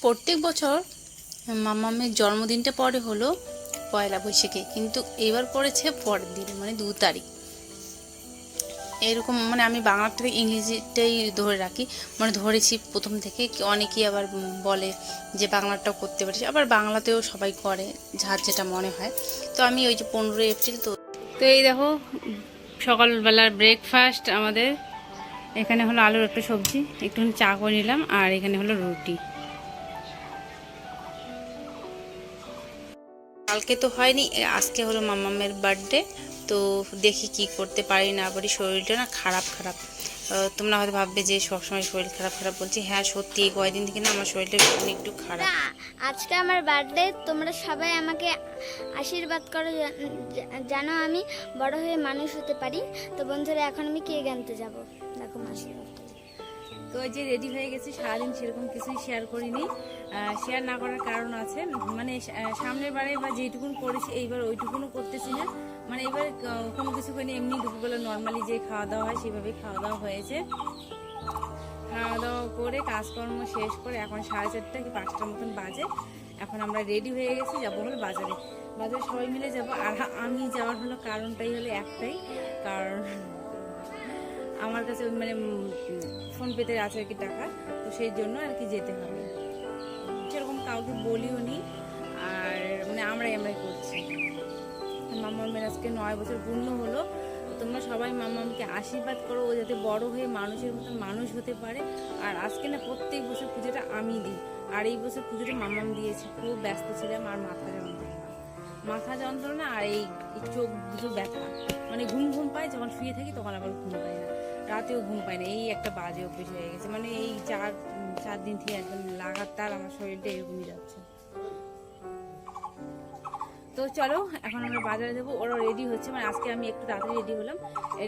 প্রত্যেক বছর মামামের জন্মদিনটা পরে হলো পয়লা বৈশাখে, কিন্তু এবার পড়েছে পরের দিন, মানে 2 তারিখ। এরকম মানে আমি বাংলাটাকে ইংরেজিটাই ধরে রাখি, মানে ধরেছি প্রথম থেকে। অনেকেই আবার বলে যে বাংলাটাও করতে পারিস, আবার বাংলাতেও সবাই করে, যার যেটা মনে হয়। তো আমি ওই যে 15 এপ্রিল। তো তো এই দেখো, সকালবেলার ব্রেকফাস্ট আমাদের এখানে হলো আলুর একটা সবজি, একটুখানি চা করে নিলাম, আর এখানে হলো রুটি। কালকে তো হয়নি, আজকে হলো মামামের বার্থডে। তো দেখি কি করতে পারি না পারি, শরীরটা না খারাপ খারাপ। তোমরা হয়তো ভাববে যে সবসময় শরীর খারাপ খারাপ বলছি, হ্যাঁ সত্যি এই কয়েকদিন থেকে না আমার শরীরটা একটু খারাপ। আজকে আমার বার্থডে, তোমরা সবাই আমাকে আশীর্বাদ করো যেন আমি বড় হয়ে মানুষ হতে পারি। তো বন্ধুরা, এখন আমি কেক আনতে যাব, দেখো মাসি। তো ওই যে রেডি হয়ে গেছি, সারাদিন সেরকম কিছুই শেয়ার করিনি। শেয়ার না করার কারণ আছে, মানে সামনের বারে বা যেটুকুন করেছি এইবার ওইটুকুনও করতেছি না। মানে এবার কোনো কিছু করিনি, এমনি দুপুরবেলা নর্মালি যে খাওয়া দাওয়া হয় সেভাবেই খাওয়া দাওয়া হয়েছে। খাওয়া দাওয়া করে কাজকর্ম শেষ করে এখন 4:30 কি 5টার মতন বাজে। এখন আমরা রেডি হয়ে গেছি, যাবো হলো বাজারে। বাজারে সবাই মিলে যাব। আর আমি যাওয়ার হলো কারণটাই হলো একটাই, কারণ আমার কাছে মানে ফোন পেতে আছে আর কি টাকা, তো সেই জন্য আর কি যেতে হবে। সেরকম কাউকে বলিও নি, আর মানে আমরাই করছি। মামামের আজকে 9 বছর পূর্ণ হলো। তোমরা সবাই মামামকে আশীর্বাদ করো, ও যাতে বড় হয়ে মানুষের মতন মানুষ হতে পারে। আর আজকে না প্রত্যেক বছর পুজোটা আমি দিই, আর এই বছর পুজোটা মামাম দিয়েছি। খুব ব্যস্ত ছিলাম, আর মাথা যন্ত্রণা আর এই চোখ দুটো ব্যথা, মানে ঘুম ঘুম পায় যখন শুয়ে থাকি, তখন আবার ঘুম পায় না, রাতেও ঘুম পায় না। এই একটা বাজে অভ্যেস হয়ে গেছে, মানে এই 4 দিন থেকে একদম লাগাতার আমার শরীরটা এরকমই যাচ্ছে। তো চলো এখন আমরা বাজারে যাবো। ওরা রেডি হচ্ছে, মানে আজকে আমি একটু তাড়াতাড়ি রেডি হলাম।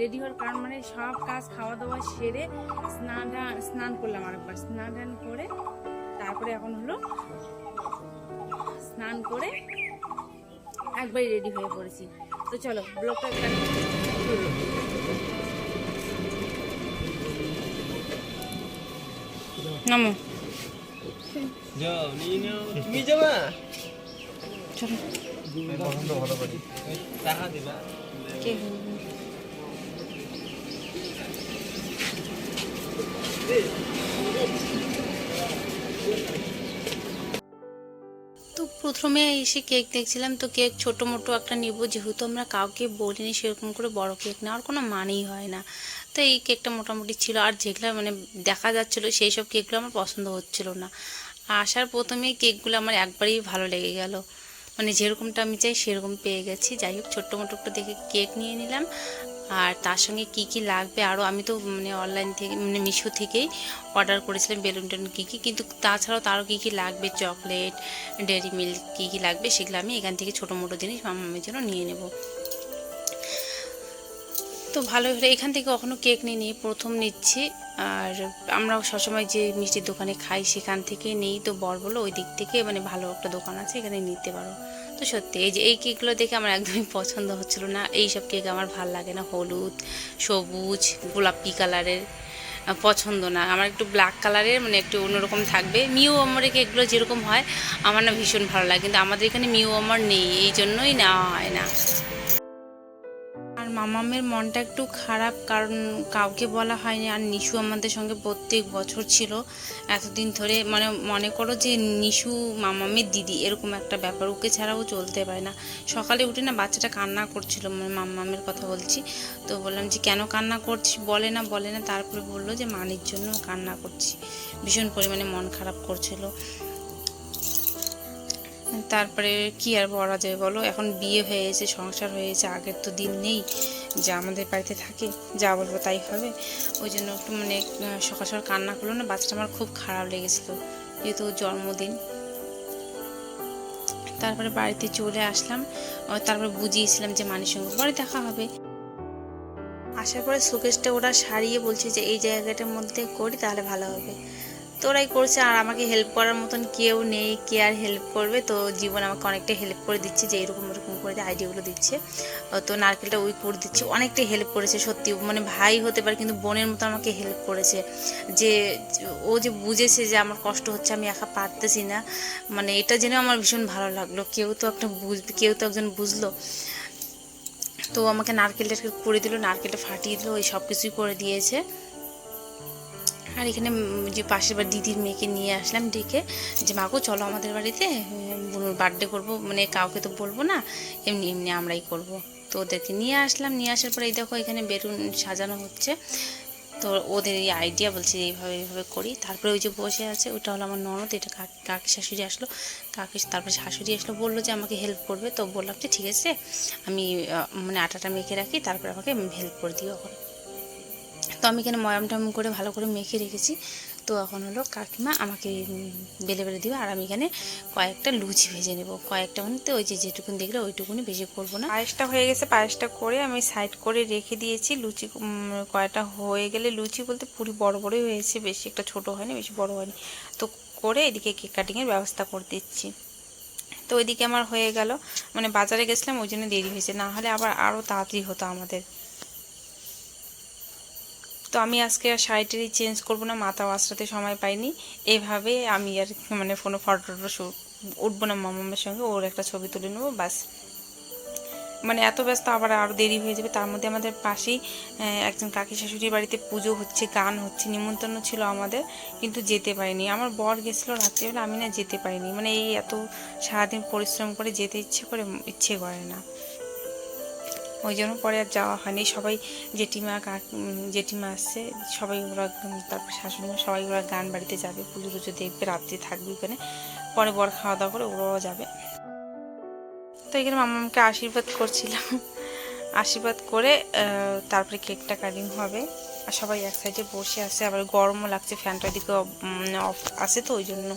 রেডি হওয়ার কারণ মানে সব কাজ খাওয়া দাওয়া সেরে স্নান করলাম, আরেকবার স্নান করে তারপরে এখন হলো স্নান করে একবারই রেডি হয়ে পড়েছি। তো চলো ব্লগটা নামো। তুমি যাবা? চলো পছন্দ ভালো করি টাকা দিবা। তো প্রথমে এসে কেক দেখছিলাম, তো কেক ছোটো মোটো একটা নিব, যেহেতু আমরা কাউকে বলিনি সেরকম করে বড় কেক নেওয়ার কোনো মানেই হয় না। তো এই কেকটা মোটামুটি ছিল, আর যেগুলো মানে দেখা যাচ্ছিলো সেই সব কেকগুলো আমার পছন্দ হচ্ছিল না। আসার প্রথমেই কেকগুলো আমার একবারেই ভালো লেগে গেল, মানে যেরকমটা আমি চাই সেরকম পেয়ে গেছি। যাই হোক, ছোট্ট মোটো একটু দেখে কেক নিয়ে নিলাম। আর তার সঙ্গে কি কি লাগবে আরও, আমি তো মানে অনলাইন থেকে মানে মিশো থেকেই অর্ডার করেছিলাম বেলুন টেলুন কী কী, কিন্তু তাছাড়াও তারও কী কী লাগবে, চকলেট, ডেয়ারি মিল্ক কী কী লাগবে, সেগুলো আমি এখান থেকে ছোটো মোটো জিনিস মামামের জন্য নিয়ে নেব। তো ভালো হলে এখান থেকে কখনো কেক নিই, প্রথম নিচ্ছি। আর আমরা সবসময় যে মিষ্টির দোকানে খাই সেখান থেকে নেই, তো বর বলো ওই দিক থেকে মানে ভালো একটা দোকান আছে, এখানে নিতে পারো। তো সত্যি এই যে এই কেকগুলো দেখে আমার একদমই পছন্দ হচ্ছিল না, এইসব কেক আমার ভাল লাগে না, হলুদ, সবুজ, গোলাপি কালারের পছন্দ না আমার, একটু ব্ল্যাক কালারের মানে একটু অন্যরকম থাকবে। মিও আমারের কেকগুলো যেরকম হয় আমার না ভীষণ ভালো লাগে, কিন্তু আমাদের এখানে মিও আমার নেই, এই জন্যই নেওয়া হয় না। আর মামামের মনটা একটু খারাপ, কারণ কাউকে বলা হয়নি। আর নিশু আমাদের সঙ্গে প্রত্যেক বছর ছিল এতদিন ধরে, মানে মনে করো যে নিশু মামামের দিদি এরকম একটা ব্যাপার, ওকে ছাড়াও চলতে পারে না। সকালে উঠে না বাচ্চাটা কান্না করছিল, মানে মামামের কথা বলছি। তো বললাম যে কেন কান্না করছিস, বলে না। তারপরে বললো যে মানির জন্য কান্না করছি, ভীষণ পরিমাণে মন খারাপ করছিল। তারপরে কি আর বলা যায় বলো, এখন বিয়ে হয়েছে, সংসার হয়েছে, আগের তো দিন নেই যা আমাদের বাড়িতে থাকে, যা বলবো তাই হবে। ওই জন্য একটু মানে সকাল সকাল কান্না করলো না, বাচ্চাটা আমার খুব খারাপ লেগেছিলো, যেহেতু জন্মদিন। তারপরে বাড়িতে চলে আসলাম, তারপরে বুঝিয়েছিলাম যে মানির সঙ্গে পরে দেখা হবে। আসার পরে শোকেসটা ওরা সারিয়ে বলছে যে এই জায়গাটার মধ্যে করি তাহলে ভালো হবে। তো ওরাই করছে, আর আমাকে হেল্প করার মতন কেউ নেই, কে আর হেল্প করবে। তো জীবন আমাকে অনেকটা হেল্প করে দিচ্ছে, যে এরকম এরকম করে আইডিয়াগুলো দিচ্ছে। তো নারকেলটা ওই করে দিচ্ছি, অনেকটাই হেল্প করেছে সত্যি। মানে ভাই হতে পারে কিন্তু বোনের মতো আমাকে হেল্প করেছে, যে ও যে বুঝেছে যে আমার কষ্ট হচ্ছে, আমি একা পারতেছি না। মানে এটা জেনে আমার ভীষণ ভালো লাগলো, কেউ তো একটা বুঝবে, কেউ তো একজন বুঝলো। তো আমাকে নারকেলটা করে দিল, নারকেলটা ফাটিয়ে দিল, ওই সব কিছুই করে দিয়েছে। আর এখানে যে পাশের বাড়ি দিদির মেয়েকে নিয়ে আসলাম ডেকে, যে মাগো চলো আমাদের বাড়িতে বুনুর বার্থডে করবো, মানে কাউকে তো বলবো না, এমনি এমনি আমরাই করব। তো ওদেরকে নিয়ে আসলাম, নিয়ে আসার পরে এই দেখো এখানে বেলুন সাজানো হচ্ছে। তো ওদের এই আইডিয়া বলছে এইভাবে এইভাবে করি। তারপরে ওই যে বসে আছে ওটা হলো আমার ননদ, এটা কাকি শাশুড়ি আসলো, তারপরে শাশুড়ি আসলো, বললো যে আমাকে হেল্প করবে। তো বললাম যে ঠিক আছে, আমি মানে আটাটা মেখে রাখি, তারপরে আমাকে হেল্প করে দিও এখন। তো আমি এখানে ময়াম টয়াম করে ভালো করে মেখে রেখেছি। তো এখন হলো কাকিমা আমাকে বেলে বেলে দিবে, আর আমি এখানে কয়েকটা লুচি ভেজে নেব, কয়েকটা মানে তো ওই যে যেটুকুন দেখলে ওইটুকুনি বেশি করবো না। পায়েসটা হয়ে গেছে, পায়েসটা করে আমি সাইড করে রেখে দিয়েছি। লুচি কয়েকটা হয়ে গেলে, লুচি বলতে পুরি বড় বড়ই হয়েছে, বেশি একটা ছোট হয়নি, বেশি বড় হয়নি। তো করে এদিকে কেক কাটিংয়ের ব্যবস্থা করে দিচ্ছি। তো ওইদিকে আমার হয়ে গেল, মানে বাজারে গেছিলাম ওই জন্য দেরি হয়েছে, না হলে আবার আরও তাড়াতাড়ি হতো আমাদের। তো আমি আজকে আর শাড়িটারি চেঞ্জ করবো না, মাথাও আঁচড়াতে সময় পাইনি। এইভাবে আমি আর মানে ফোনে ফটো উঠবো না মামামের সঙ্গে, ওর একটা ছবি তুলে নেবো বাস। মানে এত ব্যস্ত, আবার আরও দেরি হয়ে যাবে। তার মধ্যে আমাদের পাশেই একজন কাকি শাশুড়ির বাড়িতে পুজো হচ্ছে, গান হচ্ছে, নিমন্ত্রণ ছিল আমাদের, কিন্তু যেতে পারিনি। আমার বর গেছিলো রাত্রিবেলা, আমি না যেতে পারিনি। মানে এই এত সারাদিন পরিশ্রম করে যেতে ইচ্ছে করে না, ওই জন্য পরে আর যাওয়া হয়নি। সবাই জেঠিমা আসছে, সবাই ওরা, তারপর শাশুড়ি মা, সবাই ওরা গান বাড়িতে যাবে, পুজো টুজো দেখবে, রাত্রি থাকবে ওখানে, পরে বর খাওয়া দাওয়া করে ওরাও যাবে। তো এখানে মামাকে আশীর্বাদ করছিলাম, আশীর্বাদ করে তারপরে কেকটা কাটিং হবে। আর সবাই এক সাইডে বসে আছে, আবার গরমও লাগছে, ফ্যানটার দিকে অফ আছে, তো ওই জন্য।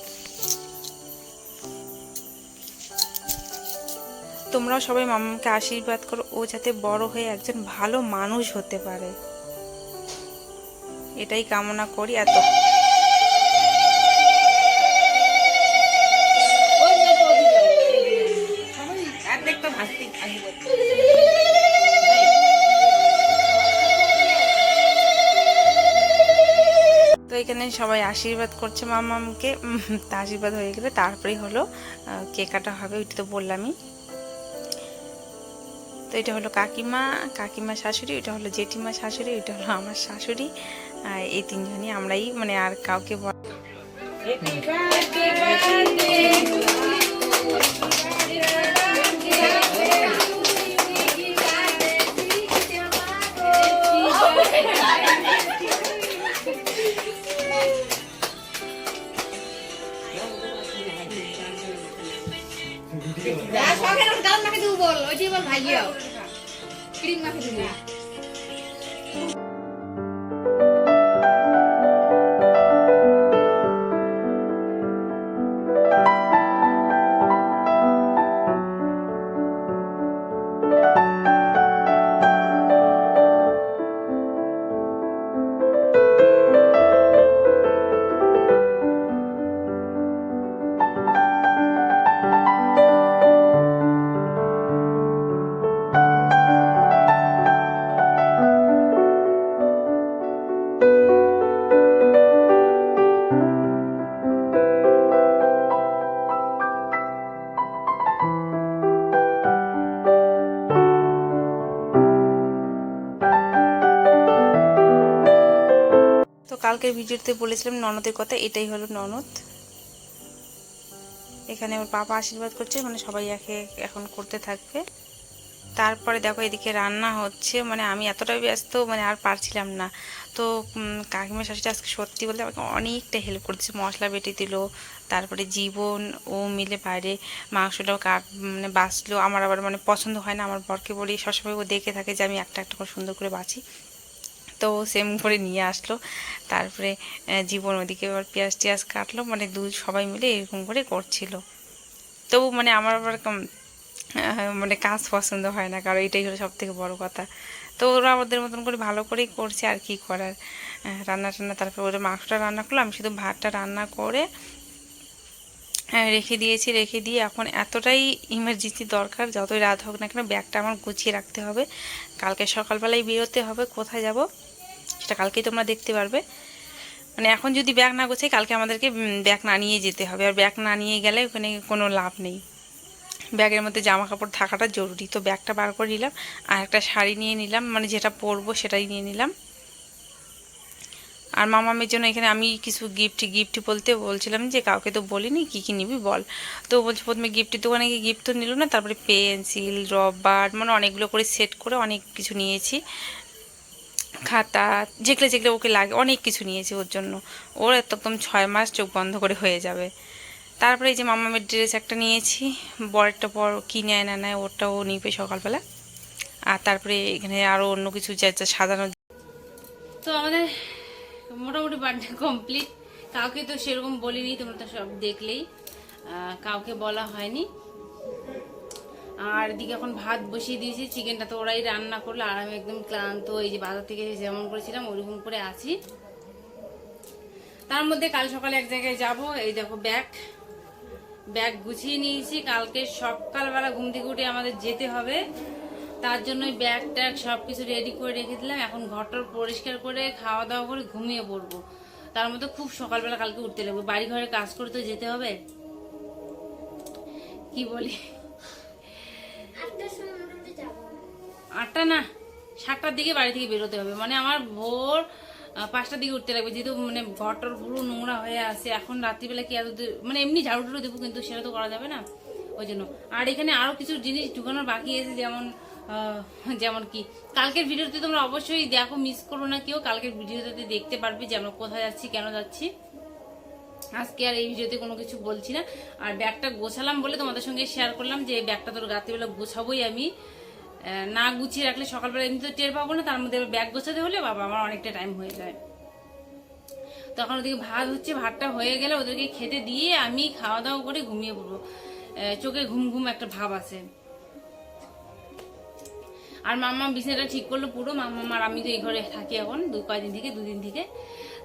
তোমরাও সবাই মামাকে আশীর্বাদ করো, ও যাতে বড় হয়ে একজন ভালো মানুষ হতে পারে, এটাই কামনা করি। এত তো এখানে সবাই আশীর্বাদ করছে মামাকে। তা আশীর্বাদ হয়ে গেলে তারপরেই হলো কেক কাটা হবে, ওইটা তো বললামই। তো এটা হলো কাকিমা শাশুড়ি, এটা হলো জেঠিমা শাশুড়ি, এটা হলো আমার শাশুড়ি। এই তিনজনই আমরাই, মানে আর কাউকে কালকের ভিডিওতে বলেছিলাম ননদের কথা, এটাই হলো ননদ। এখানে ওর বাবা আশীর্বাদ করছে, মানে সবাই এখন করতে থাকবে। তারপরে দেখো এদিকে রান্না হচ্ছে, মানে আমি এতটাই ব্যস্ত, মানে আর পারছিলাম না। তো কাকিমা শাশুড়ি আজকে সত্যি বলতে আমাকে অনেকটা হেল্প করছে, মশলা বেটে দিল, তারপরে জীবন ও মিলে বাইরে মাংসটাও মানে বাছলো। আমার আবার মানে পছন্দ হয় না, আমার বরকে বলি সবসময়, ও দেখে থাকে যে আমি একটা একটা করে সুন্দর করে বাছি, তো সেম করে নিয়ে আসলো। তারপরে জীবন ওদিকে আবার পেঁয়াজ টিয়াজ কাটলো, মানে সবাই মিলে এরকম করে করছিল। তবু মানে আমার আবার মানে কাজ পছন্দ হয় না, কারণ এটাই হলো সব থেকে বড় কথা। তো ওরা ওদের মতন করে ভালো করেই করছে, আর কি করার। রান্না টান্না, তারপরে ওদের মাংসটা রান্না করলো, আমি শুধু ভাতটা রান্না করে রেখে দিয়েছি। রেখে দিয়ে এখন এতটাই ইমার্জেন্সি দরকার, যতই রাত হোক না কেন ব্যাগটা আমার গুছিয়ে রাখতে হবে। কালকে সকালবেলায় বেরোতে হবে, কোথায় যাব সেটা কালকেই তোমরা দেখতে পারবে। মানে এখন যদি ব্যাগ না গোছাই, কালকে আমাদেরকে ব্যাগ না নিয়ে যেতে হবে, আর ব্যাগ না নিয়ে গেলে ওখানে কোনো লাভ নেই। ব্যাগের মধ্যে জামা কাপড় থাকাটা জরুরি। তো ব্যাগটা বার করে নিলাম, আর একটা শাড়ি নিয়ে নিলাম, মানে যেটা পরবো সেটাই নিয়ে নিলাম। আর মামামের জন্য এখানে আমি কিছু গিফট বলতে বলছিলাম যে কাউকে তো বলিনি, কী কী নিবি বল। তো বলছে প্রথমে গিফটের দোকানে গিয়ে গিফট তো নিল না, তারপরে পেন্সিল, রবার, মানে অনেকগুলো করে সেট করে অনেক কিছু নিয়েছি, খাতা, যেগুলো যেগুলো ওকে লাগে অনেক কিছু নিয়েছি ওর জন্য। ওর একদম 6 মাস চোখ বন্ধ করে হয়ে যাবে। তারপরে এই যে মামামের ড্রেস একটা নিয়েছি, বরেরটা পর কিনে আয় না নেয় ওরটাও নিবে সকালবেলা। আর তারপরে এখানে আরও অন্য কিছু যা যা সাজানো। তো আমাদের মোটামুটি বার্থডে কমপ্লিট। কাউকে তো সেরকম বলিনি, তোমরা তো সব দেখলেই, কাউকে বলা হয়নি। আর এদিকে এখন ভাত বসিয়ে দিয়েছি, চিকেনটা তো ওরাই রান্না করলো, আর আমি একদম ক্লান্ত, এই যে বাজার থেকে যেমন করেছিলাম ওরকম করে আছি। তার মধ্যে কাল সকালে এক জায়গায় যাব, এই দেখো ব্যাগ গুছিয়ে নিয়েছি, কালকে সকালবেলা ঘুম থেকে উঠে আমাদের যেতে হবে, তার জন্য ব্যাগ ট্যাগ সবকিছু রেডি করে রেখে দিলাম। এখন ঘরটার পরিষ্কার করে খাওয়া দাওয়া করে ঘুমিয়ে পড়বো। তার মধ্যে খুব সকালবেলা কালকে উঠতে লাগবে, বাড়ি ঘরে কাজ করে তো যেতে হবে, কি বলি। 8টা না 7টার দিকে বাড়ি থেকে বেরোতে হবে, মানে আমার ভোর 5টার দিকে উঠতে লাগবে, যেহেতু মানে ঘরটার পুরো নোংরা হয়ে আছে। এখন রাত্রিবেলা কি মানে এমনি ঝাড়ু টাড়ু দেবো, কিন্তু সেটা তো করা যাবে না, ওই জন্য। আর এখানে আরো কিছু জিনিস ঢুকানোর বাকি আছে, যেমন কি কালকের ভিডিওতে তোমরা অবশ্যই দেখো, মিস করো না কেউ। কালকের ভিডিওতে দেখতে পারবে যে আমরা কোথায় যাচ্ছি, কেন যাচ্ছি। আজকে আর এই ভিডিওতে কোনো কিছু বলছি না। আর ব্যাগটা গোছালাম বলে তোমাদের সঙ্গে শেয়ার করলাম যে ব্যাগটা তোর রাত্রিবেলা গোছাবোই আমি, না গুছিয়ে রাখলে সকালবেলা এমনি তো টের পাবো না, তার মধ্যে ব্যাগ গোছাতে হলে বাবা আমার অনেকটা টাইম হয়ে যায়। তখন ওদিকে ভাত হচ্ছে, ভাতটা হয়ে গেলে ওদেরকে খেতে দিয়ে আমি খাওয়া দাওয়া করে ঘুমিয়ে পড়বো। চোখে ঘুম ঘুম একটা ভাব আছে। আর মাম্মা বিছানাটা ঠিক করলো পুরো, মাম্মা আর আমি তো এই ঘরে থাকি এখন দুদিন থেকে।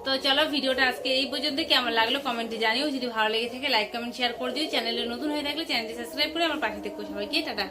তো চলো ভিডিওটা আজকে এই পর্যন্ত, কেমন লাগলো কমেন্টে জানিও। যদি ভালো লেগে থাকে লাইক কমেন্ট শেয়ার করে দিও। চ্যানেলে নতুন হয়ে থাকলে চ্যানেলটি সাবস্ক্রাইব করে আমার পাশে থেকো। সবাইকে টাটা।